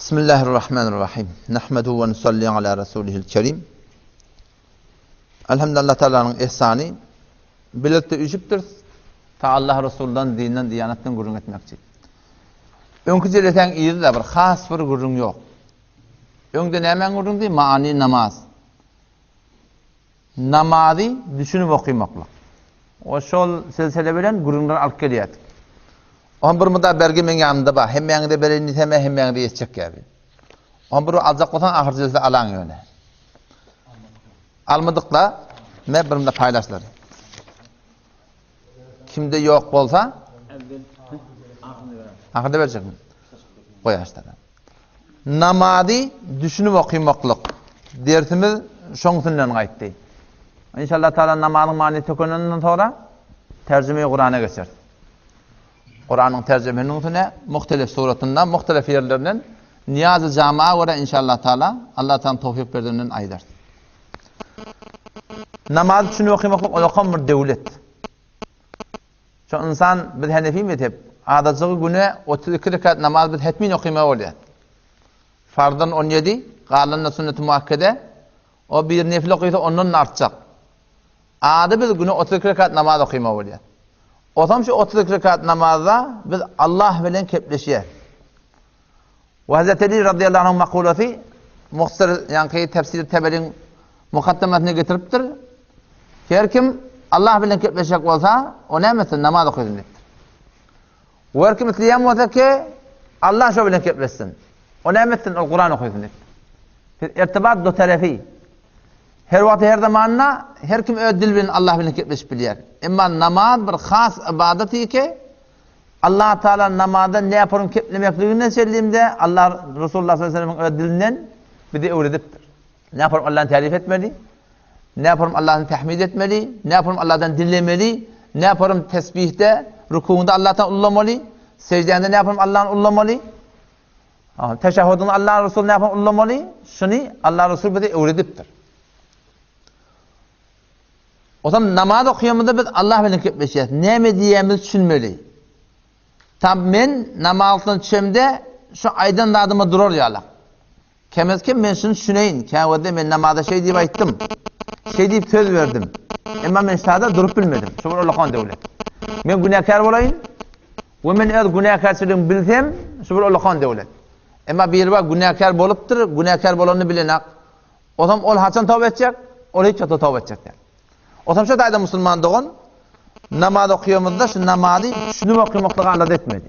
Bismillahirrahmanirrahim. Nahmedu ve nusalli ala Resulihil Kerim. Elhamdülillah Teala'nın ihsani birlikte ücüptür. Ta Allah Resulü'nden, dininden, diyanetden gurrun etmek için. Önkü jeleten iyiydi de bir khas bir gurrun yok. Önkü nemen gurrun değil, maani namaz. Namazı düşünüp okuymakla. O şol silsile bilen gurrunlar alıp geliyat. On bir müddet bergi men yanında ba, hem yanında belini hem yanında yetecek gibi. On bir alacak olsan ahir zilse alan yöne. Almadıkla me birimde paylaşlar. Kimde yok bolsa ahirde verecek mi? Koyaşlar. Namazı düşünüp okuymaklık. Dersimiz şoňsundan gaýtdy. İnşallah Taala namazın mani tökönünden sonra tercüme-i Kur'an'a geçer. Kur'an'ın tercümenin üstüne muhtelif suratından, muhtelif yerlerinden niyaz-ı cami'a göre inşallah Taala Allah'tan tevfik verdiğinden aydar. Namaz için okumak olakan bir devlet. Şu insan bir Hanefi mezhep adatığı güne 32 rekat namaz bir hetmin okuma oluyor. Fardan 17, galanın sünnet-i muakkede o bir nefil okuysa ondan artacak. Adı bir güne 32 rekat namaz okuma oluyor. O zaman şu 32 rekat namazda biz Allah bilen kepleşiyor. Ve Hazreti Ali radıyallahu anh makulesi muhtasar yani tefsir Teberi'nin mukaddemetine getiriptir. Her kim Allah bilen kepleşecek olsa o ne mesela namaz okuyun dedi. Ve her kim isleyem olsa ki Allah şu bilen kepleşsin. O ne mesela Kur'an okuyun dedi. İrtibat do tarafi. Her vakti her zamanla her kim ödül bilen Allah bilen kepleşip biliyor. Ama namaz bir khas ibadeti ki Allah Teala namazda ne yaparım keplemekliğini söylediğimde Allah Resulullah sallallahu aleyhi ve sellem'in ödülünden bir de öğretiptir. Ne yaparım Allah'ın tarif etmeli? Ne yaparım Allah'ın tahmid etmeli? Ne yaparım Allah'tan dinlemeli? Ne yaparım tesbihte, rükûnda Allah'tan ullamalı? Secdende ne yaparım Allah'ın ullamalı? Teşehhüdünde Allah Resulü ne yaparım ullamalı? Şunu Allah Resulü bir de öğretiptir. O zaman namaz okuyamında biz Allah bilen kepleşiyiz. Ne mi diyemiz düşünmeli. Tam ben namazdan düşemde şu aydan adıma durur ya. Kemezken ben şunu düşüneyim. Kâvede ben namazda şey deyip ayttım. Şey deyip söz verdim. Ama ben sahada durup bilmedim. Şu bir Allah'ın devlet. Ben günahkar olayım. Ve ben eğer günahkarçılığımı bilsem şu bir Allah'ın devlet. Ama bir bak günahkar boluptur. Günahkar bolanını bilenek. O zaman ol haçan tavbe edecek. Ol hiç çatı tavbe edecek. O zaman şu da Müslüman doğun. Namaz okuyamızda şu namazı şunu okumakla Allah etmedi.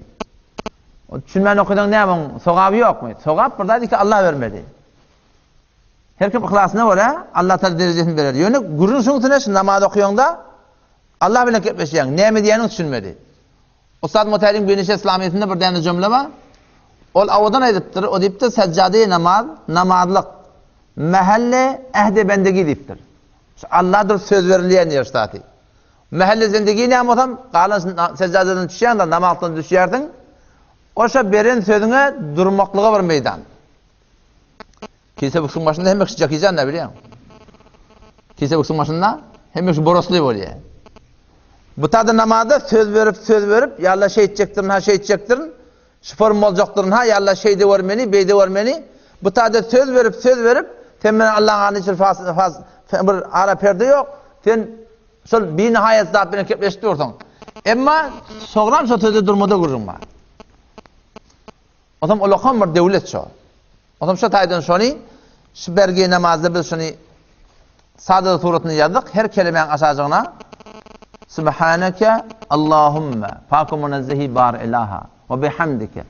O düşünmen okudan ne yapın? Sogabı yok mu? Sogab buradaydı ki Allah vermedi. Her kim ihlasına göre Allah Teala derecesini verir. Yani gururun şunusuna şu namaz okuyanda Allah bile kepleşiyen. Ne mi diyenin düşünmedi. Ustad Muhterem Güneşe İslamiyetinde bir tane cümle var. Ol avadan ediptir. O deyiptir seccade namaz, namazlık. Mahalle ehde bendegi deyiptir. Allah'dır söz verilen yer stati. Mahalle zindagi ne yapalım? Kalan seccadenin düşüyen de namazdan düşüyerdin. Oşa berin sözüne durmaklığa bir meydan. Kilise buksun başında hem ekşi çakıyacaksın ne biliyor musun? Kilise buksun başında hem ekşi borosluyor oluyor. Bu tadı namazda söz verip yalla şey edecektirin ha şey edecektirin. Şiforum olacaktırın ha yalla şey de vermeni beyde vermeni. Bu tadı söz verip temen Allah'ın anı için bir ara perde yok. Sen sol bir nihayet zat beni kepleştiriyorsan. Ama soğram sözde durmada gururun var. O zaman Allah'ın bir devlet şu. O zaman şu taydan şunu şu berge namazda biz şunu sade suratını yazdık. Her kelimenin aşağısına Subhaneke Allahümme Fakum munezzehi bar ilaha ve bihamdike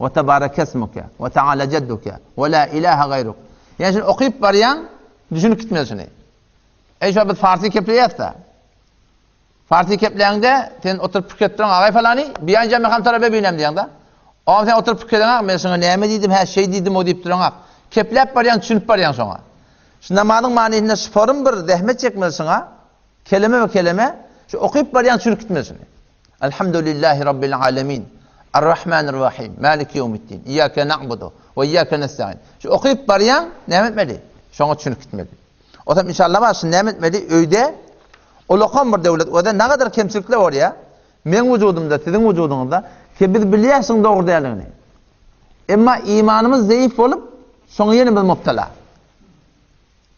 ve tebarek esmuke ve teala cedduke ve la ilahe gayruk. Yani şimdi okuyup barayan düşünüp gitmiyor şunu. Şu bir Farsi kepleyet de. Farsi kepleyende sen oturup fikrettirin ağay falanı bir an cami ham tarabe binem diyen da. O sen oturup fikrettirin ben sana neyme dedim her şey dedim o deyip duran. Kepleyip barayan düşünüp barayan sonra. Şu namazın manihinde sıfırın bir zahmet çekmez sana. Kelime ve kelime şu okuyup barayan düşünüp gitmez şunu. Elhamdülillahi Rabbil alemin. Errahmanirrahim. Maliki yevmiddin. İyyâke na'budu ve iyyâke nestaîn. Şu okuyup barayan ne etmeli? Şuna düşünüp gitmeli. O zaman inşallah var şu ne etmeli? Öyde Allah'ın bir devlet. O da ne kadar kemçilikler var ya. Men vücudumda, sizin vücudunuzda ki biz biliyorsun doğru değerlerini. Ama imanımız zayıf olup sonra yine bir mubtala.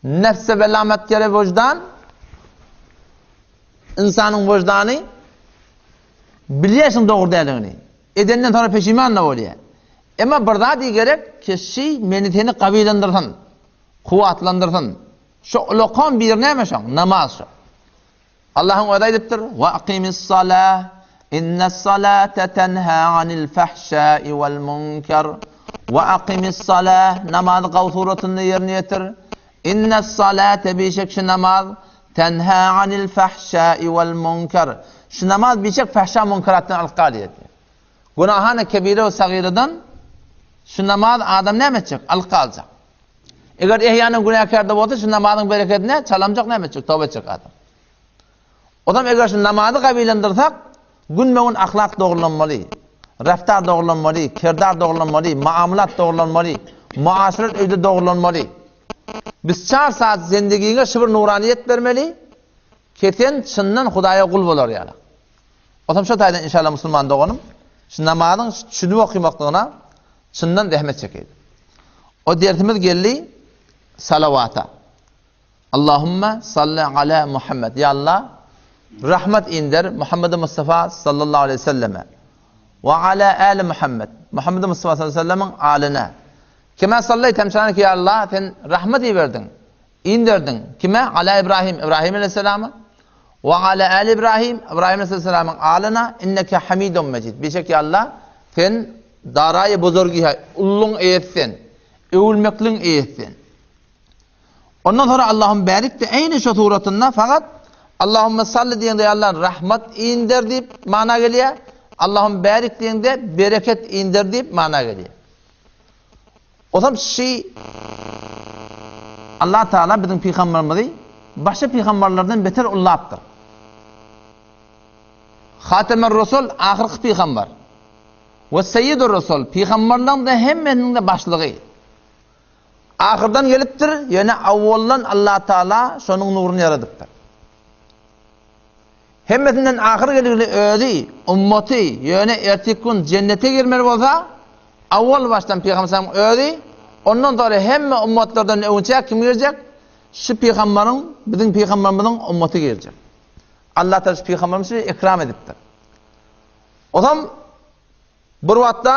Nefse velametkere vicdan, insanın vicdanı biliyorsun doğru değerlerini. Edenden sonra peşiman ne oluyor? Ama burada diye gerek kişi menitini kabilendirsin, kuvvetlendirsin. Şu lokon bir neymiş o? Namaz şu. Allah'ın öyle ediptir. Ve akimis salah. İnnes salate tenha anil fahşai vel munkar. Ve akimis salah. Namaz kavsuratını yerine getir. İnnes salate bir şey namaz. Tenha anil fahşai vel munkar. Şu namaz bir şey fahşa munkarattan alqaliyet. Günahane kebire ve sagireden şu namaz adam ne edecek? Alqalacak. Eğer ihyanın günahkarda olsa şu namazın bereketine çalamcak ne edecek? Tövbe edecek adam. O zaman eğer şu namazı kabilendirsak günmeğin ahlak doğrulanmalı, raftar doğrulanmalı, kirdar doğrulanmalı, muamelat doğrulanmalı, muaşeret evde doğrulanmalı. Biz 4 saat zindigiğine şibir nuraniyet vermeli, keten çından Hudaya kul bolar yani. O zaman şu taydan inşallah Müslüman doğanım, şu namazın şunu okumaktığına çından rahmet çekeydi. O dertimiz geldi salavata. Allahümme salli ala Muhammed. Ya Allah, rahmet indir Muhammed Mustafa sallallahu aleyhi ve selleme. Ve ala ali Muhammed. Muhammed Mustafa sallallahu aleyhi ve sellemin aline. Kime sallayı temsilanı ki ya Allah, sen rahmeti verdin, indirdin. Kime? Ala İbrahim, İbrahim aleyhisselamı. Ve ala ali İbrahim, İbrahim aleyhisselamın aline. İnneke hamidun mecid. Bir şey ki Allah, sen darayı buzurgiha, ullun eyetsin, övülmeklin eyetsin. Ondan sonra Allah'ın barik de aynı şu suratında fakat Allahümme salli diyende Allah rahmet indir deyip mana geliyor. Allah'ın barik diyende bereket indir deyip mana geliyor. O zaman Allah Teala bizim peygamberimizi başka peygamberlerden beter ullattır. Hatemer Resul ahirki peygamber. Ve Seyyidur Resul peygamberlerin de hemmenin de başlığı. Ahirdan geliptir, yani avvaldan Allah Teala şunun nurunu yaradıptır. Hemmetinden ahir gelir öyle ümmeti yani ertikun cennete girmeli olsa avval baştan peygamberin öyle ondan sonra hemme ümmetlerden önce kim girecek? Şu peygamberin bizim peygamberimizin ümmeti girecek. Allah Teala peygamberimizi ikram ediptir. O zaman bir vakitte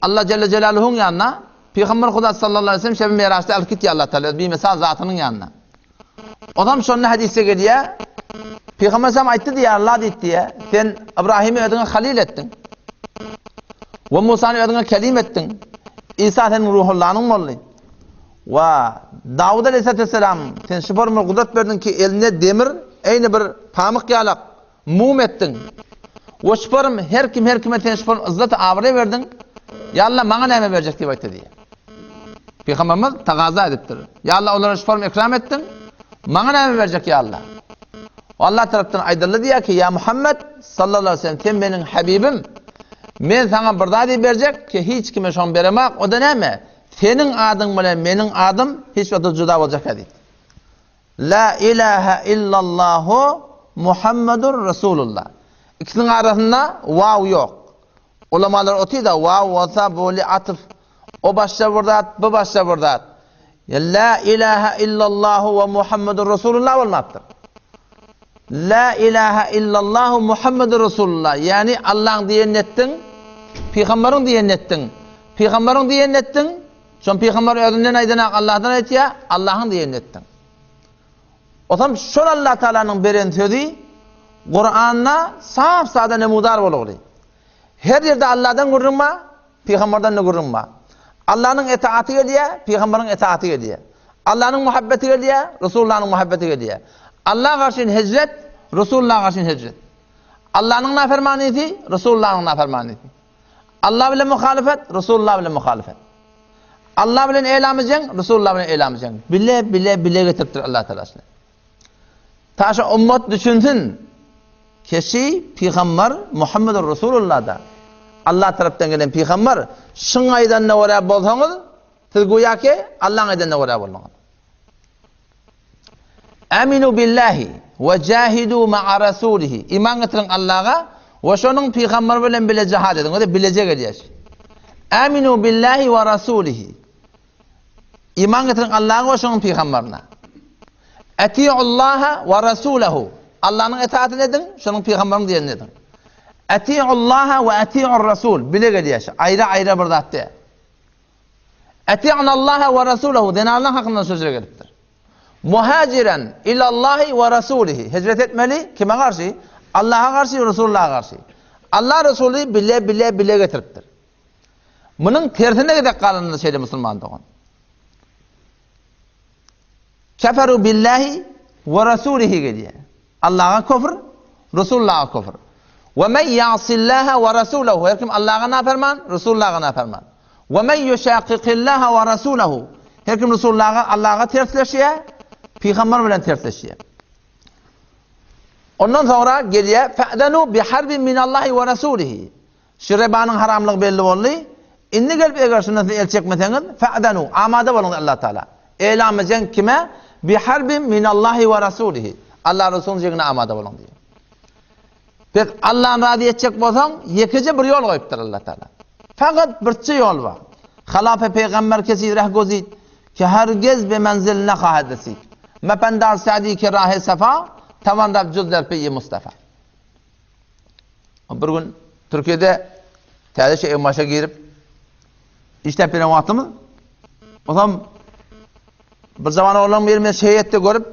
Allah Celle Celaluhu'nun yanına Peygamber Huda sallallahu aleyhi ve sellem şebi meraçta alıp gitti Allah Teala bir mesaj zatının yanına. O zaman şunun hadise geliyor. Peygamber sallallahu aleyhi ve sellem ayıttı diye Allah dedi diye sen İbrahim'i ödüne halil ettin. Ve Musa'nı ödüne kelim ettin. İsa senin ruhullahının mollu. Ve Davud aleyhisselam sen şüpharımı kudret verdin ki eline demir aynı bir pamuk yalak mum ettin. Ve şüpharım her kime sen şüpharım ızzat-ı avre verdin. Ya Allah bana ne verecek diye baktı diye. Peygamberimiz takaza ediptir. Ya Allah onlara şüpharımı ikram ettin. Bana ne verecek ya Allah? Allah taraftan aydınlı diyor ki ya Muhammed sallallahu aleyhi ve sellem sen benim Habibim. Men sana bir daha verecek ki hiç kime şon veremek. O da ne mi? Senin adın ile benim adım hiç vakit cüda olacak dedi. La ilahe illallahu Muhammedur Resulullah. İkisinin arasında vav yok. Ulamalar otuyor da vav olsa böyle atıf. O başta burada, bu başta burada. La ilahe illallahu ve Muhammedur Resulullah olmaktır. La ilahe illallahu Muhammedur Resulullah. Yani Allah'ın diyen ettin, Peygamber'in diyen ettin. Peygamber'in diyen ettin. Çünkü Peygamber ödünden aydına Allah'tan et ya, Allah'ın diyen ettin. O zaman şöyle Allah Teala'nın beren sözü, Kur'an'na saf sade nemudar olur. Her yerde Allah'tan gururma, Peygamber'den de gururma. Allah'ın itaati geliyor, Peygamber'in itaati geliyor. Allah'ın muhabbeti geliyor, Resulullah'ın muhabbeti geliyor. Allah'a karşı hicret, Resulullah'a karşı hicret. Allah'ın nafermaniyeti, Resulullah'ın nafermaniyeti. Allah bile muhalefet, Resulullah bile muhalefet. Allah bile eylem edeceksin, Resulullah bile eylem edeceksin. Bile getirtir Allah Teala'sına. Taşı ümmet düşünsün. Kişi Peygamber Muhammedur Resulullah'da. Allah taraftan gelen Peygamber şun aydan ne oraya bolsanız siz goya ki Allah'ın aydan ne oraya bolsanız. Aminu billahi ve cahidu ma'a rasulihi. İman getirin Allah'a ve şunun Peygamber bilen bile cihad edin. O da bilecek edeceğiz. Aminu billahi ve rasulihi. İman getirin Allah'a ve şunun peygamberine. Eti'ullaha ve rasulahu. Allah'ın itaatini edin, şunun peygamberini diyen edin. Eti'ullaha ve eti'ur rasul. Bile geliyor. Ayrı ayrı bir zattı. Eti'ullaha ve rasulahu. Den Allah'ın hakkında sözüne geliptir. Muhaciren ilallahi ve rasulihi. Hicret etmeli. Kime karşı? Allah'a karşı, Resulullah'a karşı. Allah Resulü bile getiriptir. Bunun tersine gidip kalınını şeyde Müslüman doğan. Keferu billahi ve rasulihi geliyor. Allah'a küfür, Resulullah'a küfür. Ve men ya'sillaha ve rasulahu. Her kim Allah'a naferman, Resulullah'a naferman. Ve men yuşaqiqillaha ve rasulahu. Her kim Resulullah'a, Allah'a tersleşiyor, Peygamber bilen tersleşiyor. Ondan sonra geliyor fa'danu bi harbin minallahi ve rasulihi. Şirbanın haramlığı belli oldu. İndi gelip eğer şunu el çekmeseniz fa'danu amade olun Allah Teala. Elam edecek kime? Bi harbin minallahi ve rasulihi. Allah Resulü'nün cegine amade olun diyor. Biz Allah'ın razı edecek bolsan yekici bir yol koyuptur Allah Teala. Fakat bir yol var. Halafe peygamber kesireh gozid ki herkes bir menziline kahedesik. Mependar sadi ki rahe sefa tamam da cüzler peyi Mustafa. Bir gün Türkiye'de tezde ev maşa girip işte benim vaktimiz o zaman bir zaman oğlan bir şehiyette görüp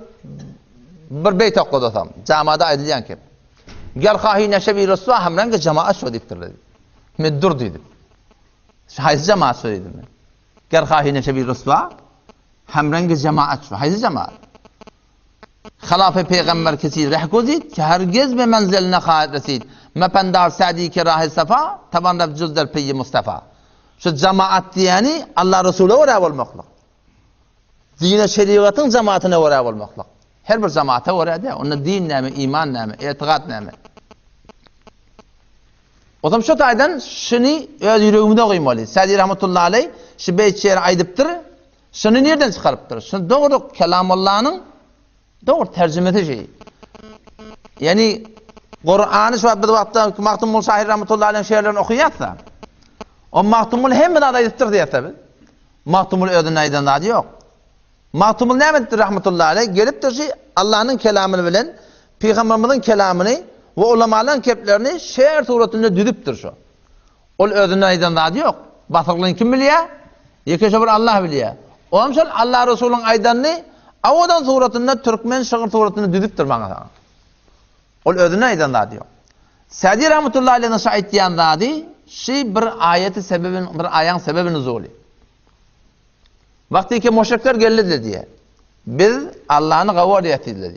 bir beyt okudu tam camada edilen ki gel kahi neşebi Resulullah hamrengi cemaat şu diktir dedi. Meddur dedim. Hayız cemaat şu dedim. Gel kahi neşebi Resulullah hamrengi cemaat şu. Hayız cemaat. Halafe peygamber kesir rehgozid ki herkes bir menziline kâid resid. Mependar sadi ki rahi sefa tabanda cüzder peyi Mustafa. Şu cemaat diyeni Allah Resulü'ne uğrab olmakla. Dine şeriatın cemaatine uğrab olmakla. Her bir cemaate uğrab ya. Onun din nemi, iman nemi, etiqat nemi. O zaman şu taydan şunu öz yüreğimde koymalı. Sadi rahmetullahi aleyh şu beyt şiir aydıptır. Şunu nereden çıkarıptır? Şunu doğru kelamullah'ın doğru tercümesi şeyi. Yani Kur'an'ı şu bir vakti Mahtumul Şahir rahmetullahi aleyh şiirlerini okuyatsa o Mahtumul hem bir adayıttır diye tabi. Mahtumul ödün aydan adı yok. Mahtumul ne emettir rahmetullahi aleyh? Geliptir ki Allah'ın kelamını bilen, Peygamberimizin kelamını ve ulamaların keplerini şiir suretinde düdüptür şu. O ödün aydan adı yok. Batırlığını kim biliyor? Yekişe bir Allah biliyor. Onun için Allah Resulü'nün aydanını Avadan suratında Türkmen şağır suratında düdüptür bana. Ol ödüne aydan da diyor. Sadi rahmetullahi aleyh nasıl ayettiyan da di, bir ayeti sebebin, bir ayağın sebebini zoli. Vakti ki müşrikler geldi diye. Biz Allah'ın gavariyeti diye.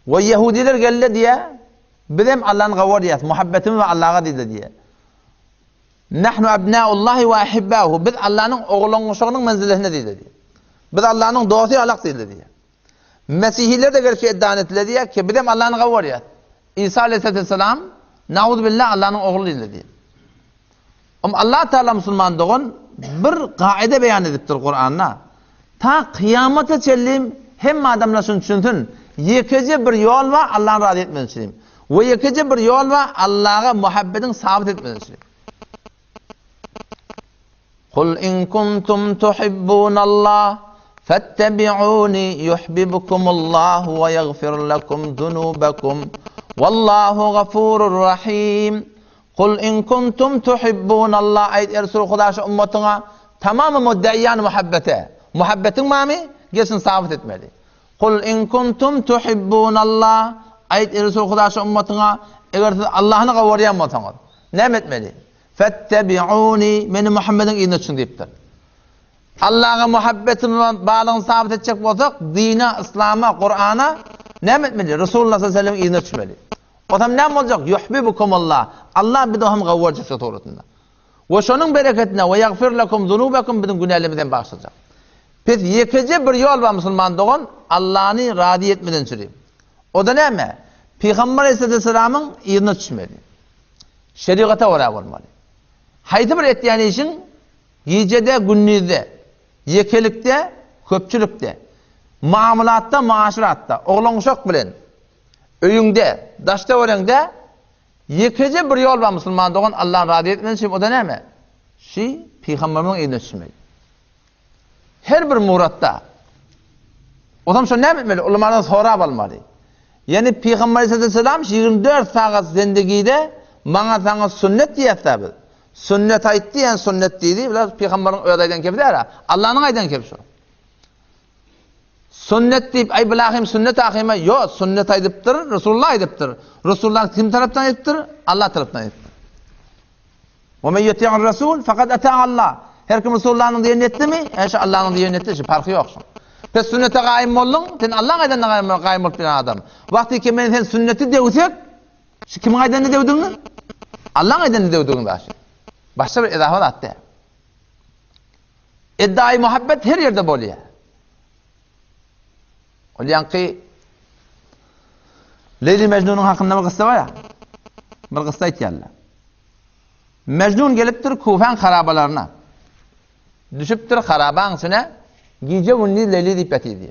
Ve Yahudiler geldi diye. Biz hem Allah'ın gavariyeti, muhabbetimi ve Allah'a dedi diye. Nahnu abnaullahi ve ahibbahu. Biz Allah'ın oğlunun menzilesine dedi diye. Biz Allah'ın doğası alak değil diye. Mesihiler de gerçi iddian ettiler diye ki bizim Allah'ın gavariyet. İsa aleyhisselam naudzubillah Allah'ın oğlu değil diye. Ama Allah Teala Müslüman doğun bir kaide beyan ediptir Kur'an'da. Ta kıyamete çellim hem adamlar şunu düşünsün. Yekici bir yol var Allah'ın razı etmesi için. Ve yekici bir yol var Allah'a muhabbetin sabit etmesi için. Kul in kuntum tuhibbunallah فاتبعوني يحببكم الله ويغفر لكم ذنوبكم والله غفور رحيم قل إن كنتم تحبون الله أيد رسول خداش أمتنا تمام مدعيان محبته مامي جسن صافت etmeli قل إن كنتم تحبون الله أيد رسول خداش أمتنا eğer Allah'ını kavrayan mısınız ne etmeli فاتبعوني من Muhammed'in izniyle için deyiptir. Allah'a muhabbetini bağlığını sabit edecek olsak, dine, İslam'a, Kur'an'a ne etmeli? Resulullah sallallahu aleyhi ve sellem izne düşmeli. O zaman ne olacak? Yuhbibukumullah. Allah bir de hem gavvarcık doğrultusunda. Ve şunun bereketine ve yagfir lekum zunubekum bizim günahlarımızdan bağışlayacak. Biz yekici bir yol var Müslüman doğan, Allah'ını razı etmeden süreyim. O da ne mi? Peygamber aleyhisselamın izne düşmeli. Şeriata uğrab olmalı. Haydi bir ettiğini için gecede, gündüzde, yekelikte, köpçülükte, muamalatta, maaşiratta, oğlan uşak bilen, öyünde, daşta öğrende, yekici bir yol var Müslüman doğan Allah'ın razı etmesi için o da ne mi? şey Peygamberimiň eýine düşmeli. Her bir muratda. Odam şo näme etmeli? Ulamlardan sorap almaly. Yani Peygamber sallallahu 24 saat zindagide maňa saňa sünnet diýäsler. Sünnet aýtdy, ýani sünnet diýdi. Biler Peygamberiň öýdäýden kepdir. Allah'ın aýdan kep şo. Sünnet diýip ay bilahim sünnet ahyma yo sünnet aýdypdyr, Resulullah aýdypdyr. Resulullah kim tarapdan aýdypdyr? Allah tarapdan aýdypdyr. Wa men yuti'ir rasul faqad ata'a Allah. Her kim Resulullah'ın diýeni etdimi? Eşe Allah'ın diýeni etdi, farky ýok. Pes sünnete gaýym boldun, sen Allah aýdan gaýym bolup bir adam. Wagty ki men sen sünneti dewsek, şu kim aýdan dewdiňmi? Allah aýdan dewdiň başy. Başka bir edahat atdy. Eddai muhabbet her yerde bolýar. Olyanki Leyli Mecnun'un hakkında bir kıssa var ya. Bir kıssa aytýarlar. Mecnun gelipdir Kufan harabalarına. Düşüpdir harabaň içine gece günni Leyli diýip ýatydy.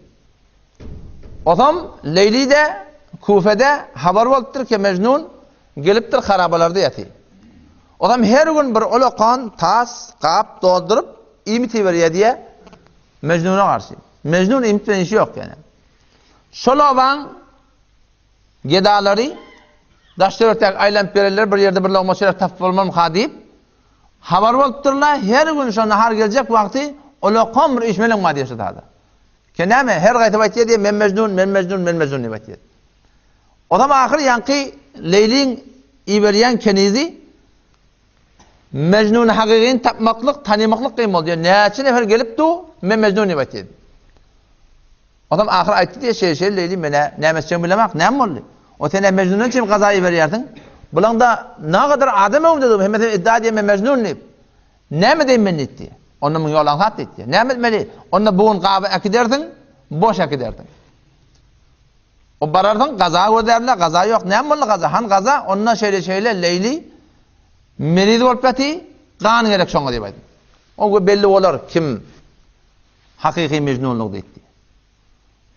Otam Leyli de Kufede habar bolupdyr ki Mecnun gelipdir harabalarda ýatyr. Otam her gün bir olokan, tas, kap doldurup imiti berýär diye Mecnun'a karşı. Mecnun imit bilen işi ýok yani. Şolaban gedalary daşdörtek aýlanıp bererler, bir ýerde bir lokma şeref tapyp bolmam hadip. Habar bolupdyrlar, her gün şo nahar geljek wagty olokan bir iş bilen madi ýaşady. Kenäme her gaýta aýtdy diye men Mecnun diýip aýtdy. Odam ahyr ýanky Leyliň iberýän kenizi Mecnun hakykyny tapmaklyk, tanymaklyk kym boldy. Näçe nefer gelipdi, men Mecnun diýip aýtdy. Adam ahyr aýtdy diye şey Leyli mene nämeçe bilemek, näme boldy? O sene Mecnun'un kim gazaý berýärdin? Bulan da ne kadar adam öwdedim, hem de iddia diýme Mecnun diýip. Näme diýim men etdi? Onu mun ýolan hat etdi. Näme etmeli? Onda bugun gaby akiderdiň, boş akiderdiň. O barardyň gaza öderler, gaza ýok. Näme boldy gaza? Han gaza, onna şeýle Leyli merid bolup ýaty, gan gerek şoňa diýip aýtdy. O belli bolar kim hakyky Mecnunlyk diýdi.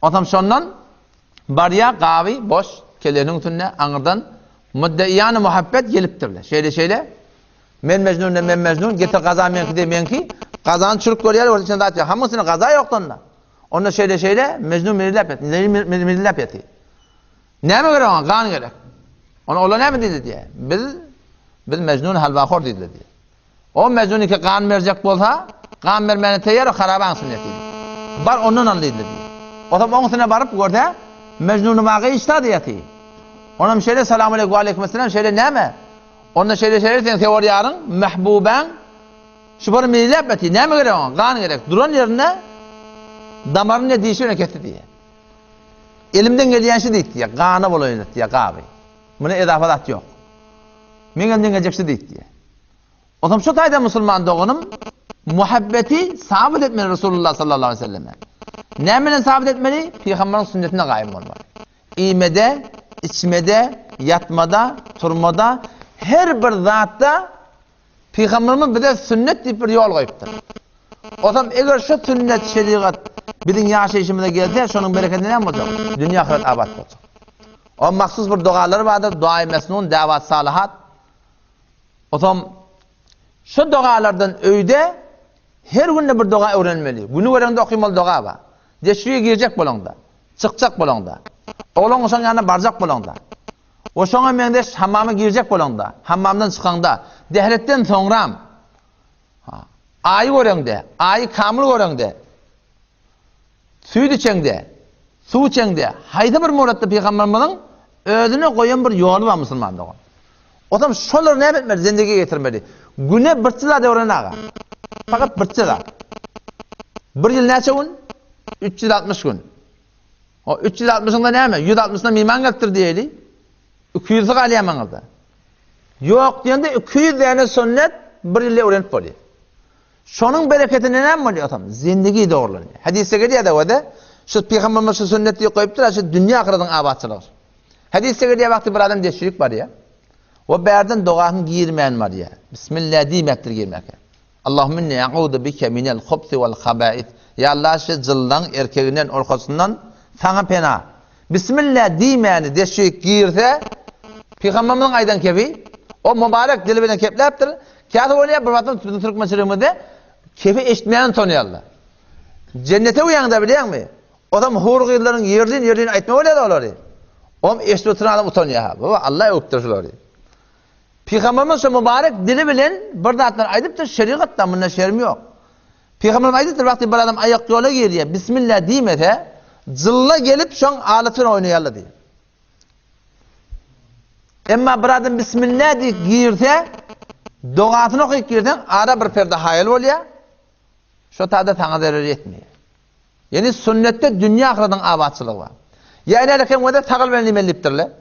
Adam şondan barya gawy boş keleniň tünne aňyrdan muddaýany muhabbet gelipdirler. Şeýle men Mecnun getir gaza menki gazany çürük görýär, o içinde aýtdy. Hamysyny gaza ýokdan da. Onda şeýle Mecnun merilap ýaty. Merilap ýaty. Näme gerek ona? Gan gerek. Ona ola näme diýdi diýe. Biz Mecnun halwahor diýdiler diýe. O Mecnun ki gan merjek bolsa, gan mermeni teýär harabaň sünneti. Bar ondan anlaýdy diýe. Otam oňsyna baryp gördi, Mecnun'u magy iştadi ýaty. Onam şeýle salam aleykum we aleykum selam şeýle näme? Onda şeýle sen seworýaryň mahbuban şu bir meýlep ýaty. Näme gerek ona? Gan gerek. Duran ýerine damaryny diýişine ketdi diýe. Elimden gelýän şey diýdi diýe. Gany bolaýyn diýe gaby. Muna edafat ýok. Men elimden geljek şey diýdi diýe. Otam şu taýda musulman dogunum muhabbeti sabit etmeli Resulullah sallallahu aleyhi ve sellem. Näme sabit etmeli? Peygamberiň sünnetine gaýym bolmaly. İýmede, içmede, yatmada, turmada her bir zatda Peygamberimiz bize sünnet diýip bir ýol goýupdyr. Otam eger şu sünnet şeriat biziň ýaşaýyşymyza gelse, şonuň bereketine näme boljak? Dünýä ahiret abad boljak. O maksus bir dualar bardyr, duay mesnun, dawat salihat. Otam şu dualardan öýde her günde bir dua öwrenmeli. Günü görende okuymaly dua ba. Deşriye girecek bolanda, çıkacak bolanda. Oğlan oşan yanına baracak bolanda. Oşana mende hammama girecek bolanda. Hammamdan çıkanda, dehretten soňram. Ayı görende, ayı kamil görende. Suýdy içeňde, suw içeňde. Haýda bir muratda Peýgamberiň özüne goýan bir ýoly bar musulmanda. Otam şolar näme etmeli, zindigi getirmeli. Güne bir çyla döwrenaga. Fakat bir çyla. Bir ýyl näçe gün? 360 gün. O 360'ında näme? 160'ına miman geltir diýeli. 200'ü galýamaňyzda. Ýok diýende 200 däne sünnet bir ýylda öwrenip bolýar. Şonuň bereketine näme bolýar atam? Zindigi dogrulanýar. Hadise gelýär de şu Peýgamberimiz şu sünneti goýupdyr, şu dünýä ahiretin abadçylygy. Hadise gelýär wagty bir adam deşirik bar ya. O berden dogasyny giyirmän bar ya. Bismillah diýmekdir giyirmek. Allahumma inni a'udu bike minel hubsi vel haba'ith. Ya Allah şu jıldan erkeginden orkasından sana pena. Bismillah diýmeni deşik giyirse Peýgamberiň aýdan kebi o mübarek dili bilen kepläpdir. Kâhı öyle bir vatandaş Türk meselesinde kefe eşitmeyen tanıyarlar. Cennete uyandı biliyor musun? Adam hurgiylerin yerliğini aytma öyle de olur. Om eşit oturan adam utanıyor ha. Baba Allah öktürüyor. Peygamberimiz mübarek dili bilen bir zatlar aytıp da şeriattan bundan şerim yok. Peygamberimiz aytıp da vakti bir adam ayak yola geliyor. Bismillah diymese zılla gelip şon aletini oynayarlar diye. Emma bir adam Bismillah diye girse doğasını okuyup girsen ara bir perde hayal oluyor. Şu tadı sana zarar etmiyor. Yani sünnette dünya ahiretin abatçılığı var. Yani erken o da takıl beni imeliptirle.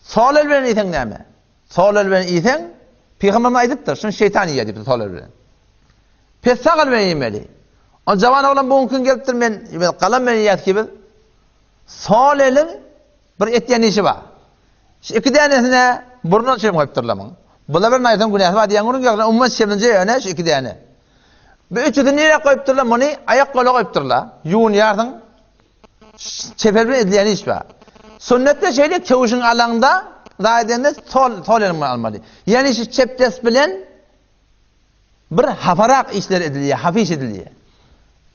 Sol elbeni iten neyme? Sol elbeni iten Peygamberimiz aytıptır. Şun şeytan yiye deyiptir sol elbeni. Pes takıl beni imeli. O cavan oğlan bu gün geliptir men kalan beni yiyet gibi. Sol elin bir etyen işi var. İki tanesine burnuna şey koyupturlar mı? Bula bir naytan günahı var diyen günün yakın ummat şebince yöne şu iki tane. Bir üçüdü nereye koyupturlar bunu? Ayak kola koyupturlar. Yuğun yardım. Çeperbe edilen iş var. Sünnette şeyde kavuşun alanda zaydende sol elimi almalı. Yani şu çeptes bilen bir hafarak işler ediliyor, hafiş ediliyor.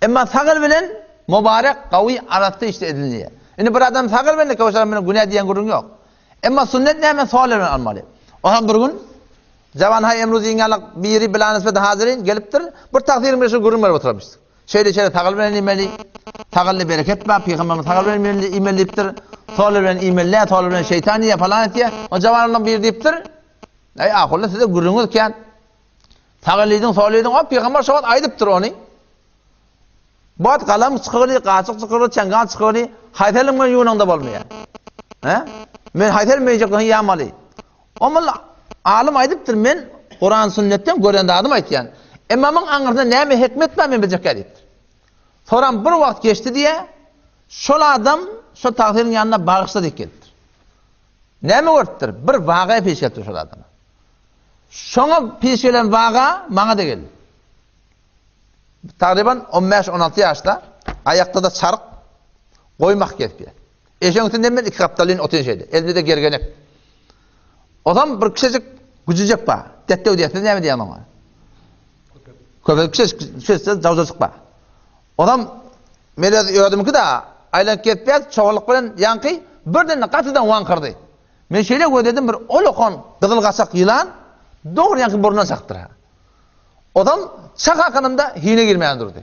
Ama sakıl bilen mübarek, kavi, aratı işte ediliyor. Yani bir adam sakıl bilen kavuşan bilen günah diyen gurun yok. Ama sünnet ne hemen sol elimi almalı. O ham bir gün Javan hay emruzi ingalık biri bilan nispet hazirin geliptir. Bir takdirim şu gurun var oturmuştuk. Şeyde takıl bilen imeli, takıllı bereket var. Peygamberimiz takıl bilen imeliptir. Sol bilen imelle, sol bilen şeytaniye falan etiye. O javanla bir deyiptir. Ay akıllı size gurunuz kan. Takıllıydın, solluydun. O peygamber şovat aydıptır onu. Bat kalam çıkılı, qaçık çıkılı, çangal çıkılı. Haytelim ben yuğunanda bolmaya. Men haytelim meyecekten yamalı. Ama alim aydıptır men Kur'an sünnetten görende adım aytyan. Emamın anırda näme hikmet var men bilecek ediptir. Soran bir vakt geçti diye şol adam şu takdirin yanına bağışladı ekettir. Näme görttir? Bir vaga peş etdi şol adama. Şoňa peş gelen vaga maňa da geldi. Takriban 15-16 ýaşda ayakta da çarık koymak ketdi. Eşeňden men iki kaptalyn oten şeydi. Elde de gergenek. Adam bir kişicik gücücek ba. Dettew diýär, näme diýär maňa? Köpek kişi jawjacık ba. Adam mele ýördümki da aylanıp ketpäs, çoğalyk bilen ýanky birden gatydan wankyrdy. Men şeýle gödedim bir olokon dygylgaçak ýylan dogry ýanky burnuna çakdyra. Adam çak hakanynda hine girmeýän durdy.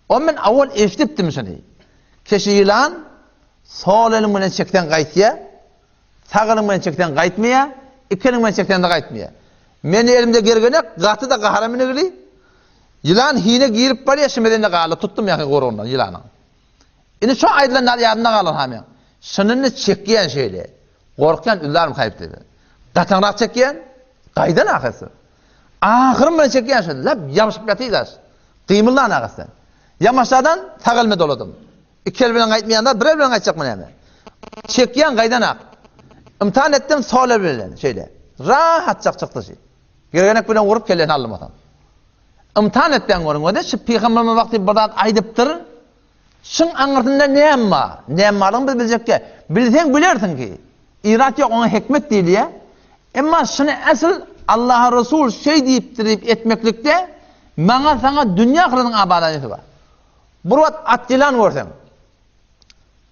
O men awal eşdipdim şunu. Keşi ýylan sol elim bilen çekden gaýtýa, sağ elim bilen çekden gaýtmaýa, iki elim bilen çekden de gaýtmaýa. Men elimde gergenek gaty da gaharamyny gili. Yılan hine girip barya şimdiden de galı tuttum ya korundan yılanın. Ini şu aydınlar yadına kalır hemen. Şununu çekkiyen şeyle. Korkan üllerim kayıp dedi. Gatanrak çekkiyen kaydan akısı. Ahırım ben çekkiyen şeyle. Lab yamışıp yatıyız. Kıymıldan akısı. Yamaçlardan takılma doladım. İki el bilen kayıtmayanlar bir el bilen kayıtacak mı hemen. Çekkiyen kaydan ak. İmtihan ettim sol el bilen şeyle. Rahat çıktı şey. Gergenek bilen vurup kelleni aldım adam. İmtihan etden görün öde şu peygamberimiz vakti buradan aydıptır. Şun anırtında neyem var? Neyem varın biz bilecek ki. Bilsen bilersin ki. İrat yok ona hikmet değil ya. Ama şunu asıl Allah'a Resul şey deyiptirip etmeklikte bana sana dünya kırının abadaniyeti var. Burvat attilan görsen.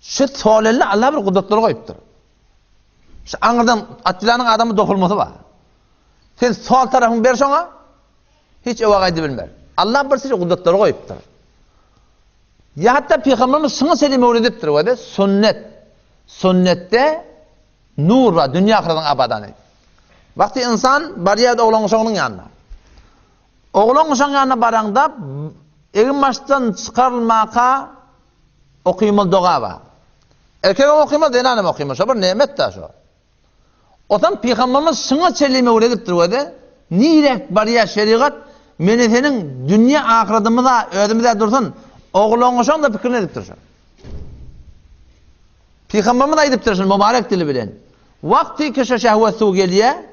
Şu solelli Allah bir kudretleri koyuptur. Şu anırdan attilanın adamı dokulması var. Sen sol tarafını ver şuna. Hiç eva gaydı bilmer. Allah bir sürü kudretleri koyuptur. Ya hatta Peygamberimiz şunu selime öğretiptir. Sünnette nur var. Dünya ahiretin abadanı. Vakti insan bariyada oğlan uşağının yanına. Oğlan uşağının yanına baranda egin baştan çıkarılmaka okuymalı doğa var. Erkeğe okuymalı denanım okuymalı. Şu bir nimet de şu. Otan Peygamberimiz şunu selime öğretiptir. Nirek bariya şeriat meni senin dünya ahiretimize ödümüze dursun. Oğlan uşağın da fikrini edip dursun. Peygamberimiz ayıp dursun mübarek dili bilen. Vakti ki şu şehvet su geliye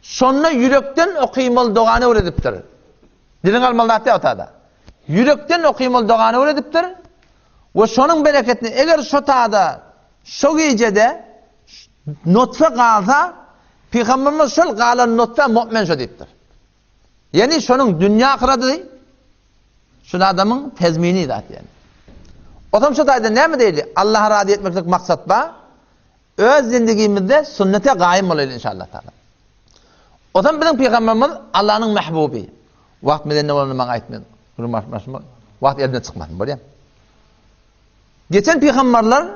sonra yürekten okuymalı doğanı öğretiptir. Dilin almalı hatta otada. Yürekten okuymalı doğanı öğretiptir. Ve şunun bereketini eğer şu tada şu gecede nutfe kalsa Peygamberimiz şol galan nutfe mu'min şu deyiptir. Yani şunun dünya kıradı, şunu adamın tezmini zaten yani. Otam şu tayda ne mi değil? Allah'a razı etmeklik maksat ba, öz zindagimizde sünnete gayim olaydı inşallah Teala. Otam bizim Peygamberimiz Allah'ın mahbubi. Vakt meden ne olduğunu bana aytmayın. Vakt eline çıkmasın. Böyle. Geçen peygamberler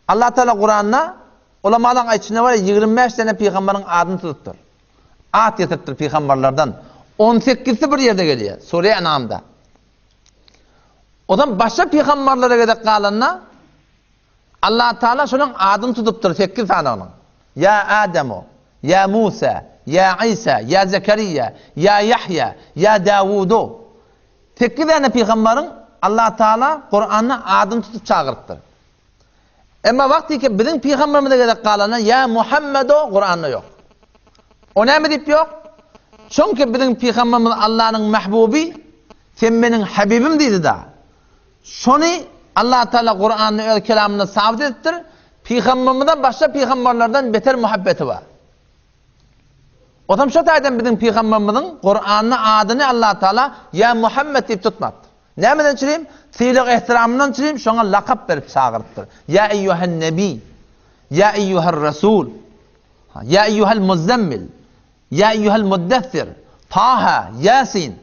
Allah Teala Kur'an'na ulamadan aytışına var ya 25 tane peygamberin adını tuttur. Ad getirtir peygamberlerden. 18'si bir yerde geliyor. Sure-i En'am'da. Odan başka peygamberlere gedek kalanına Allah Teala şunun adını tutuptur. 8 tane onun. Ya Ademo, ya Musa, ya İsa, ya Zekeriya, ya Yahya, ya Davudu. 8 tane peygamberin Allah Teala Kur'an'na adını tutup çağırıptır. Ama vakti ki bizim peygamberimize gedek kalanına ya Muhammedo Kur'an'da yok. O ne mi deyip yok? Çünkü bizim peygamberimiz Allah'ın mahbubi, sen benim habibim dedi da. Şunu Allah Teala Kur'an'ın öyle kelamını sabit ettir. Peygamberimizden başka peygamberlerden beter muhabbeti var. O zaman şu taydan bizim peygamberimizin Kur'an'ın adını Allah Teala ya Muhammed deyip tutmadı. Neyden çireyim? Silik ihtiramından çireyim, şuna lakap verip çağırıptır. Ya eyyuhel nebi, ya eyyuhel resul, ya eyyuhel muzzemmil, ya eyyuhel muddessir, Taha, Yasin.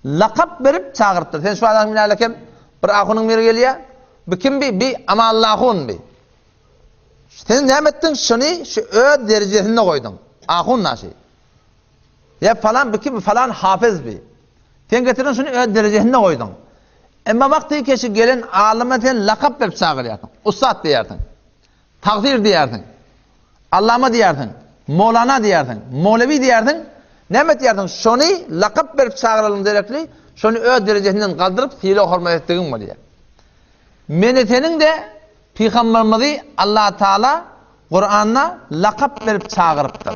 Lakap verip çağırıptır. Sen şu adamın alakam bir ahunun biri geliyor. Bu kim bir ama Allah'un bir. Sen ne ettin? Şunu şu ö derecesinde koydun. Ahun naşi. Ya falan bir kim falan hafız bir. Sen getirin şunu ö derecesinde koydun. Ama vakti ki gelen alime sen lakap verip çağırıyordun. Ustad diyerdin. Takdir diyerdin. Allame diyerdin. Mevlana diyerdin. Mevlevi diyerdin. Ne diyerdin? Şunu lakap verip çağıralım direktli. Şunu ö derecesinden kaldırıp fiile hürmet ettiğin var diye. Senin de Peygamberimizi Allah Teala Kur'an'na lakap verip çağırıptır.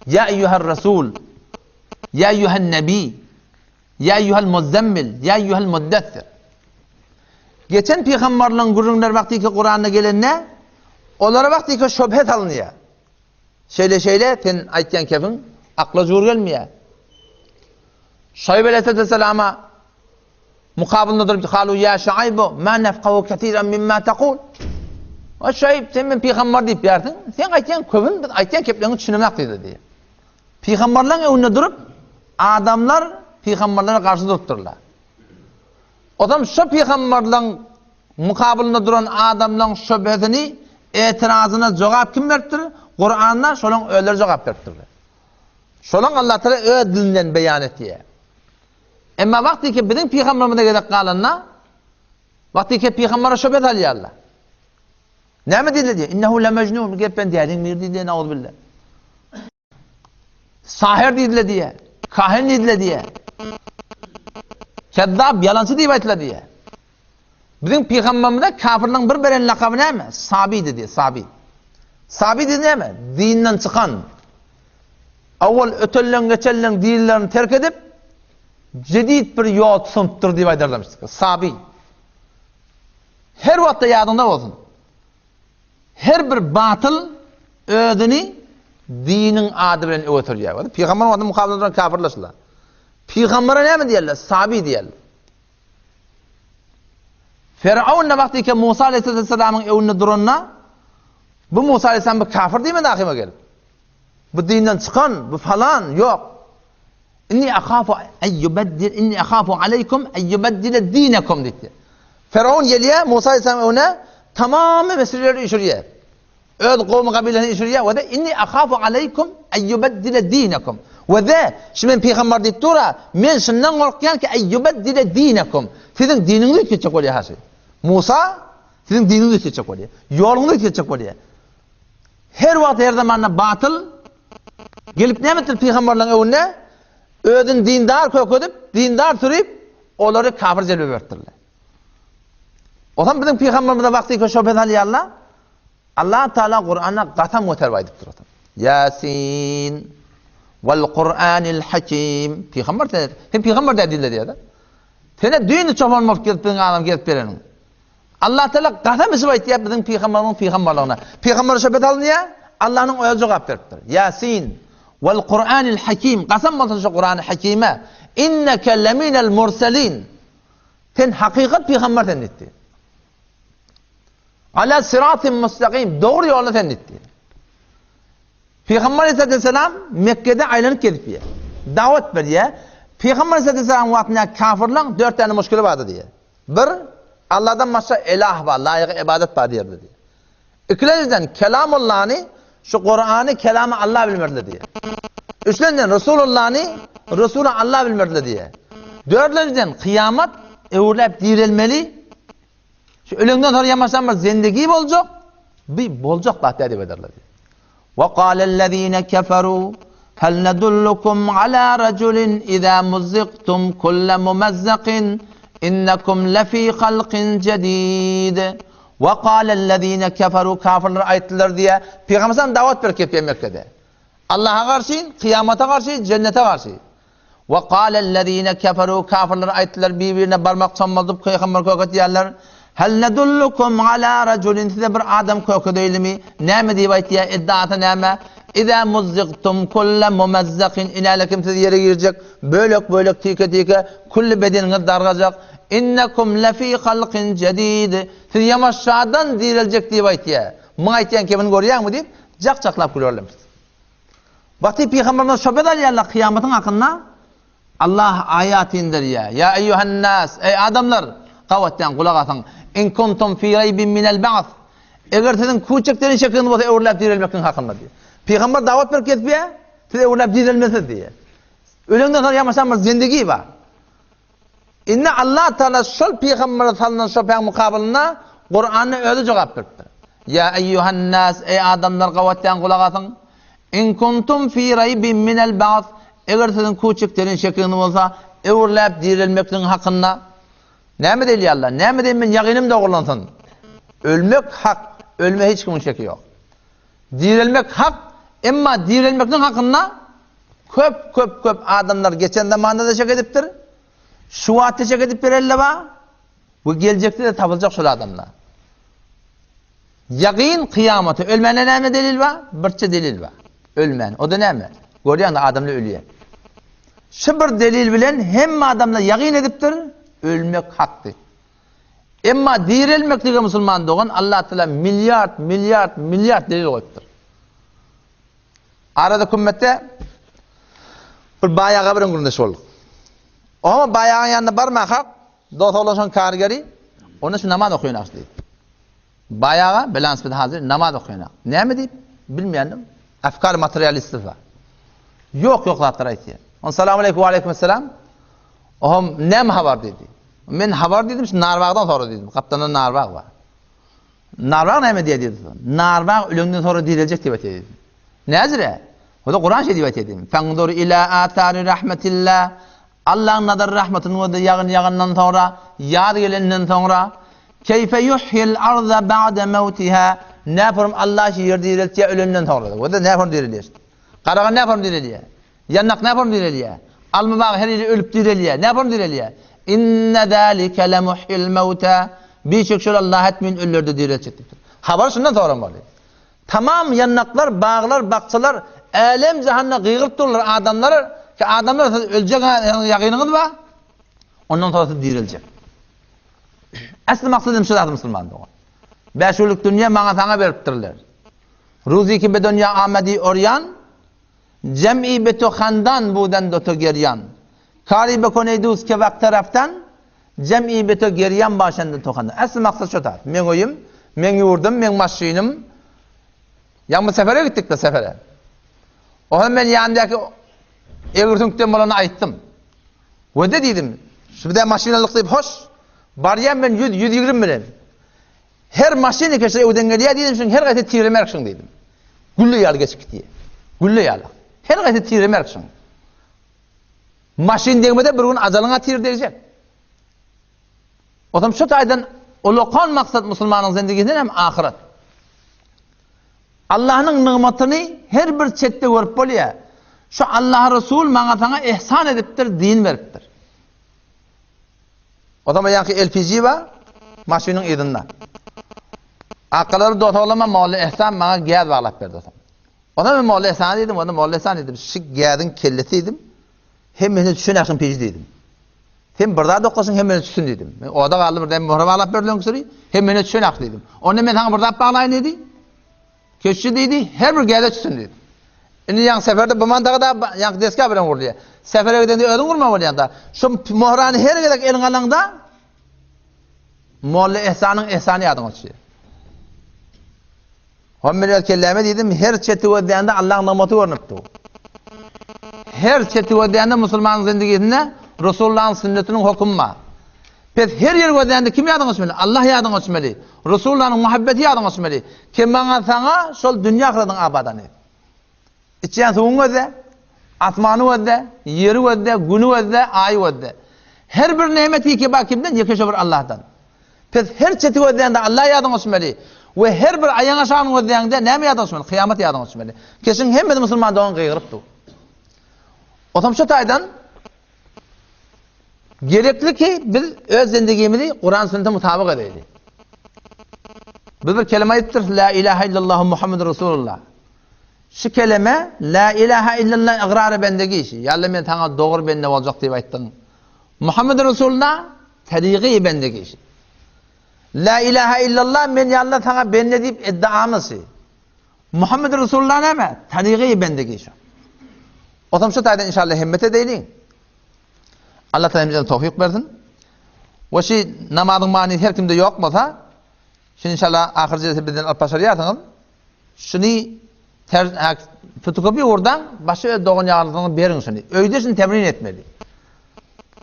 Ya eyyuhel Resul, ya eyyuhel Nebi, ya eyyuhel Muzzemmil, ya eyyuhel Muddessir. Geçen peygamberlerin gururlar vakti ki Kur'an'a gelen ne? Onlara vakti ki şüphet alınıyor. Şeyle sen aytken kefin akla zor gelmiyor. Şuayb aleyhisselam'a mukabilinde durup kalu ya Şuaybu ma nefkahu ketiren mimma tekul. O Şuayb sen ben peygamber deyip yerdin. Sen aytken köpün aytken keplerini düşünemek dedi diye. Peygamberlerin önüne durup adamlar peygamberlere karşı durupturlar. Adam şu peygamberlerin mukabilinde duran adamların şüphetini etirazına cevap kim veriptir? Kur'an'da şolun öyle cevap veriptir. Şolun Allah Teala öyle dilinden beyan ettiği. Ama vakti ki bizim peygamberimize gerek kalanına vakti ki peygambere şüphet alıyor Allah. Ne mi dedi diye? İnnehu le mecnun. Gep ben diyedin mir diye ne oldu billah. Sahir dediler diye. Kahin dediler diye. Kezzab yalancı diye diye. Bizim peygamberimize kafirlerin bir beren lakabı ne mi? Sabi dedi. Sabi. Sabi dedi ne mi? Dinden çıkan. Avval ötellen geçellen dinlerini terk edip cedid bir yol sınıftır diye aydarlamıştık. Sabi. Her vakitte yadında olsun. Her bir batıl ödünü dinin adı bilen ötürüyor. Peygamber adı mukabilinde kafirlaşırlar. Peygambere ne mi diyorlar? Sabi diyorlar. Firavun'la vakti ki Musa Aleyhisselam'ın evinde durunna bu Musa Aleyhisselam bir kafir değil mi dahime gelip? Bu dinden çıkan, bu falan yok. İnni akhafu aleykum en yubeddile dinekum dedi. Firavun geliyor Musa Aleyhisselam evine tamamı meseleleri işiriyor. Öd kavmi kabilelerini işiriyor ve de inni akhafu aleykum en yubeddile dinekum. Ve de şimdi peygamber deyip dura men şundan korkuyan ki en yubeddile dinekum. Sizin dininizi geçecek oluyor her şey. Musa sizin dininizi geçecek oluyor. Yolunuzu geçecek oluyor. Her vakit her zamanla batıl gelip ne midir peygamberlerin evine ödün dindar köküdüp dindar türüp onları kafir celbe vertirler. O zaman bizim peygamberimize vakti ki şüphet alıyor Allah Teala Kur'an'a kasam götürüp aydıptır. Yasin vel Kur'anil hakim. Peygamber de hem peygamber de dille diyor da. Sene düğünü çobanmak gelipten adam gelip verenin. Allah Teala kasam ismi aytıyor bizim peygamberlerin peygamberlerine. Peygamber şüphet alınıyor. Allah'ın öyle cevap veriptir. Yasin Vel Kur'anil Hakim. Qasam bolsa şu Kur'an-ı Hakime. İnneke leminel murselin. Sen hakikat peygamber tenditti. Ala sıratın mustakim. Doğru yolda tenditti. Peygamber Aleyhisselam Mekke'de aylanıp gelip diye. Davet veriyor. Peygamber Aleyhisselam vaktinde kafirlerin 4 tane müşkülü vardı diye. Bir, Allah'dan başka ilah var, layık ibadet var diye. İkinciden kelamullah'ını, şu Kur'an'ı kelamı Allah bilmirdi diye. Üçüncüden Resulullah'ını, Resulü Allah bilmirdi diye. Dördüncüden kıyamet evurlayıp dirilmeli. Şu ölümden sonra yamaşan bir zindagi olacak. Bir olacak bahtiyar ederler diye. وَقَالَ الَّذ۪ينَ كَفَرُوا هَلْ نَدُلُّكُمْ عَلَى رَجُلٍ اِذَا مُزِّقْتُمْ كُلَّ مُمَزَّقٍ اِنَّكُمْ لَف۪ي خَلْقٍ جَد۪يدٍ وَقَالَ الَّذ۪ينَ كَفَرُوا Kafirler ayettiler diye Peygamber'den davet verip Mekke'de. Allah'a karşı, kıyamata karşı, cennete karşı. وَقَالَ الَّذ۪ينَ كَفَرُوا Kafirler ayettiler birbirine parmak çalmadıp Peygamber kokat yerler. Hel nedullukum ala raculin size bir adam koku değil mi? Ne mi diye diye iddiatı ne mi? İza muzzıqtum kulle mumazzakin inalekim siz yere girecek. Bölük tike kulli bedeniniz dargacak. İnnekum lefi halqin cedid. Siz yamaşadan dirilecek diye diye. Mağaytiyen kimin görüyor mu deyip cak gülüyorlar. Vakti Peygamberden sohbet alıyorlar kıyametin hakkında. Allah ayet indiriyor. Ya eyyuhan nas ey adamlar kavvetten kulak atın. İn kuntum fi raybin minel ba'th. Eğer sizin küçüklerin şeklinde olsa evurlayıp dirilmekten hakkında diyor. Peygamber davet verip gitmiyor, siz evurlayıp dirilmesi diye. Ölümden sonra yamaşan bir zindagi var. İnne Allah Teala şol Peygamber sallallahu aleyhi mukabilinde Kur'an'ı öyle cevap verdi. Ya eyyuhan nas ey adamlar kavvetten kulak atın. İn kuntum fi raybin minel ba'th. Eğer sizin küçüklerin şeklinde olsa evurlayıp dirilmekten hakkında. Ne mi değil Allah? Ne mi değil ben yakinim de kullansın. Ölmek hak. Ölme hiç kimin şeki yok. Dirilmek hak. Ama dirilmekten hakkında köp adamlar geçen zamanda da şek ediptir. Şu vakitte şek edip verirler var. Bu gelecekte de tapılacak şu adamlar. Yakin kıyameti. Ölmene ne mi delil var? Birçe delil var. Ölmen. O da ne mi? Görüyorsun da adamla ölüyor. Şu bir delil bilen hem adamla yakin ediptir. Ölmek haktır. Ama dirilmek diye Müslüman doğan Allah Teala milyar delil koyuptur. Arada kümmette bir bayağı bir gününde olduk. Ama bayağın yanında barmak hak, dotolaşan kargeri, onu şu namaz okuyun aç deyip. Bayağı bilans bir hazır namaz okuyun. Ne mi deyip? Bilmeyendim. Afkar materyalisti var. Yok lattırayt diye. Selamun aleyküm ve aleykümselam. Oğlum ne mi haber dedi. Men haber dedim, Narvağ'dan sonra dedim. Kaptanın Narvağ var. Narvağ ne mi diye dedim. Narvağ ölümden sonra dirilecek diye dedim. Nezire? O da Kur'an şey diye dedim. Fendur ila atari rahmetillah. Allah'ın nadar rahmetini ve yağından sonra, yağ gelenden sonra keyfe yuhyil arda ba'de mevtiha. Ne yaparım Allah yer diriltiye ölümden sonra. O da ne yaparım diriliyor. Karagan ne yaparım diriliyor. Yannak ne yaparım diriliyor. Almabağ her yeri ölüp diriliyor. Ne yaparım diriliyor. İnne zâlike lemuhyil mevta. Birçok şey Allah etmeyin ölülerde diriltecektir. Haber şundan sonra var. Tamam yanaklar, bağlar, bakçalar, alem cehennem gıygırıp dururlar adamlar ki adamlar ölecek yakınınız var. Ondan sonra dirilecek. Aslı maksadım şu zaten Müslüman doğan. 5 yıllık dünya bana sana veriptirler. Ruziki be dünya amedi oryan, cem'i beto khandan budan doto geryan. Kari bekoneyduz ke vakt taraftan, cem'i beto geryan başında tokandan. Aslı maksat şu zaten. Men oyum, men yurdum, men maşinim. Yanma sefere gittik de sefere. O zaman ben yanındaki Eğirtünk'ten bana ayttım. Ve de dedim, şu da maşinalık deyip hoş, bariyem ben 120 bilen. Her maşini keşke öden geliyor dedim, çünkü her gayet tirimerksin dedim. Güllü yal geçik diye. Güllü yal. Her gayet tirimerksin. Maşin demede bir gün acalına tir diyecek. O zaman şu taydan ulukan maksat Müslümanın zindiginden hem ahiret. Allah'ın nimetini her bir çette görüp boluyor. Şu Allah Resul bana sana ihsan ediptir, din veriptir. O zaman yani LPG var, maşinin idinde. Akılları dotolama malı ihsan bana gel bağlap verdi o zaman. Ona men Molla Ehsan dedim, ona Molla Ehsan dedim. Şık geldin kellesi dedim. Hem meni düşünäsin peji dedim. Hem birda dokasın hem meni düşsün dedim. Men oda galdy birden muhrab alap berdiň suri, hem meni düşünäk dedim. Onda men haňa birda baglaýyn dedi. Keşçi dedi, her bir gele düşsün dedi. Indi ýa seferde bu mandaga da ýa deska bilen gurdy. Sefere gidende ödün gurma bolýanda. Şu muhrany her gelek eliň alaňda Molla Ehsanyň ehsany ýadyňa düşýär. Hammeler kelleme dedim, her çeti ödende Allah'ın namaty görnüpdi. Her çeti ödende musulman zindigisinde Resulullah'ın sünnetinin hukmuma. Pes her yer ödende kim ýadyňa düşmeli? Allah ýadyňa düşmeli. Resulullah'ın muhabbeti ýadyňa düşmeli. Kim maňa saňa şol dünýä ahiretin abadany. İçen suwuň öde, asmany öde, ýeri öde, güni öde, aýy öde. Her bir nemeti ki bakimden ýekeşe bir Allah'tan. Pes her çeti ödende Allah ýadyňa düşmeli. Ve her bir ayağın aşağının ödeyende näme ýadyňa düşmeli? Kıyamet ýadyňa düşmeli. Kesin hemme musulman dogan gıygyrypdy. Otam şu taýdan gerekli ki biz öz zindigimizi Kur'an sünnete mutabyk edeli. Biz bir kelime aýtdyk, la ilahe illallah Muhammedur Resulullah. Şu kelime la ilahe illallah iqrary bendegi işi. Ýaly men taňa dogry bende boljak diýip aýtdyň. Muhammedur Resulullah tariqi bendegi işi. La ilahe illallah men yalla sana benne deyip iddiamısı. Muhammed Resulullah näme? Tariqi bendegi şu. Otam şu taýdan inşallah himmet edeýin. Allah Taala bize tawfik bersin. Ve şu namazyň many her kimde ýok bolsa, şu inşallah ahir jese bizden alpaşar ýatyňyz. Şuny fotokopi ordan başa dogan ýalygyny beriň şuny. Öýde şuny temrin etmeli.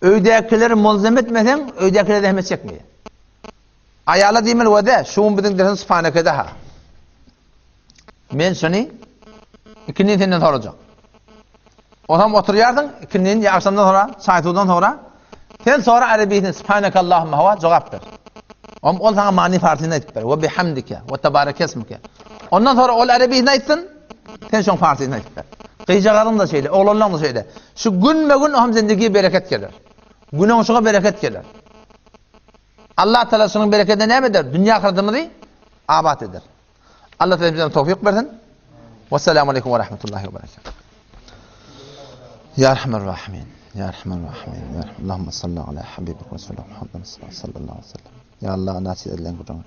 Öýdekileri mulzam etmesen, öýdekileri de hemmet çekmeýär. Ayala diýmel wede, şuň biziň dersin Subhanaka ha. Men şuny ikindi tenden sorajak. Otam oturýardyň, ikindin ýakşamdan sonra, saýtudan sonra, sen sonra arabiýden Subhanakallahumma wa jogap ber. Ol sana many farsyny aýtyp ber. Ve bihamdika ve tebaraka ismuka. Ondan sonra ol arabiýden aýtsyn, sen şoň farsyny aýtyp ber. Gyjagaryň da şeýle, oğlanlaryň da şeýle. Şu günme-gün hem zindigi bereket gelir. Günoň şuňa bereket gelir. Allah Teala şunun bereketine näme eder? Dünya ahiretimizi abad eder. Allah Teala bize tawfik bersin. Vesselamu aleykum ve rahmetullahi ve berekatuhu. Ya Rahman Rahimin. Ya Rahman Rahimin. Ya Rahman. Allahümme salli ala habibik ve sallallahu sallallahu aleyhi ve sellem. Ya Allah nasip edilen gurun.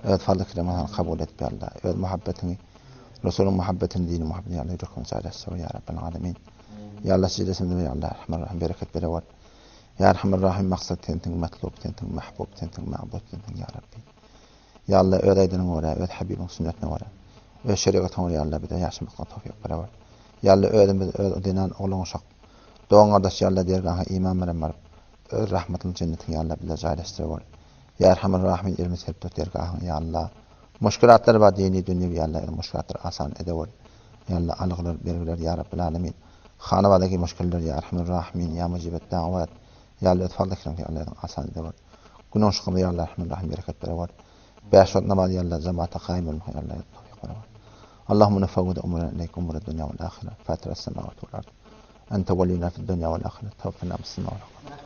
Evet fazla kiramanı kabul et be Allah. Evet muhabbetini, Resulün muhabbetini, dini muhabbetini. Ya Allah yürükum sa'adesi ya Rabbel alemin. Ya Allah sicesimde ya Allah Rahman Rahim bereket berevat. Ya Rahman Rahim maksat tentin, matlub tentin, mahbub tentin, ma'bud tentin ya Rabbi. Ya Allah öğreydinin ora, öğret Habibin sünnetine ora. Öğret şeriatine ora ya Allah bir de yaşamakla tawfik berevat. Ya Allah öğret dinan oğlun uşak. Doğan kardeş ya Allah dergaha iman veren var. Öğret rahmetin cennetin ya Allah bir de cailestire var. Ya Rahman Rahim ilmi sebdot dergahın ya Allah. Muşkilatlar var dini dünyevi ya Allah. Muşkilatlar asan edevar. Ya Allah alıqlar bergiler ya Rabbil alemin. Hanavadaki muşkiller ya Rahman Rahim ya mucibet da'vat. Ya Allah etfalda kiram ki Allah'ın asan edevar. Günün şükürde ya Allah Rahman Rahim bereket berevar. Beşvat namaz ya Allah cemaate kaim olmak ya Allah tawfik berevar. Allahümme nefavvud umurana ileyk umur dünya vel ahire. Fatira as-semavati vel ard. Ente veliyuna fid dunya vel ahire. Tawfina bis-semavati vel ard.